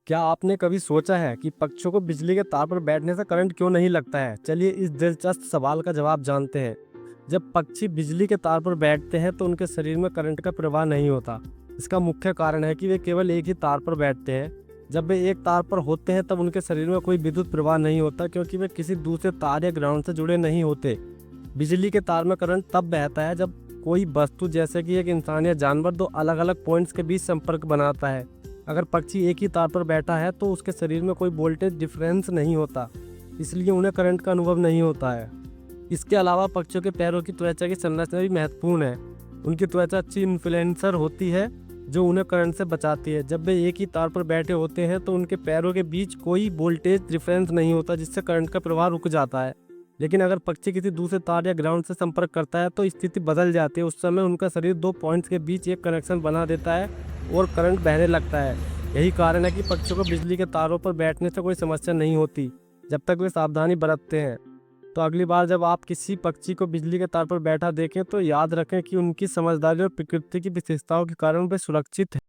क्या आपने कभी सोचा है कि पक्षियों को बिजली के तार पर बैठने से करंट क्यों नहीं लगता है? चलिए इस दिलचस्प सवाल का जवाब जानते हैं। जब पक्षी बिजली के तार पर बैठते हैं तो उनके शरीर में करंट का प्रवाह नहीं होता। इसका मुख्य कारण है कि वे केवल एक ही तार पर बैठते हैं। जब वे एक तार पर होते हैं तब उनके शरीर में कोई विद्युत प्रवाह नहीं होता, क्योंकि वे किसी दूसरे तार या ग्राउंड से जुड़े नहीं होते। बिजली के तार में करंट तब बहता है जब कोई वस्तु, जैसे कि एक इंसान या जानवर, दो अलग अलग पॉइंट्स के बीच संपर्क बनाता है। अगर पक्षी एक ही तार पर बैठा है तो उसके शरीर में कोई वोल्टेज डिफरेंस नहीं होता, इसलिए उन्हें करंट का अनुभव नहीं होता है। इसके अलावा पक्षियों के पैरों की त्वचा की संरचना भी महत्वपूर्ण है। उनकी त्वचा अच्छी इन्फ्लुएंसर होती है जो उन्हें करंट से बचाती है। जब वे एक ही तार पर बैठे होते हैं तो उनके पैरों के बीच कोई वोल्टेज डिफरेंस नहीं होता, जिससे करंट का प्रवाह रुक जाता है। लेकिन अगर पक्षी किसी दूसरे तार या ग्राउंड से संपर्क करता है तो स्थिति बदल जाती है। उस समय उनका शरीर दो पॉइंट्स के बीच एक कनेक्शन बना देता है और करंट बहने लगता है। यही कारण है कि पक्षियों को बिजली के तारों पर बैठने से कोई समस्या नहीं होती, जब तक वे सावधानी बरतते हैं। तो अगली बार जब आप किसी पक्षी को बिजली के तार पर बैठा देखें तो याद रखें कि उनकी समझदारी और प्रकृति की विशेषताओं के कारण वे सुरक्षित हैं।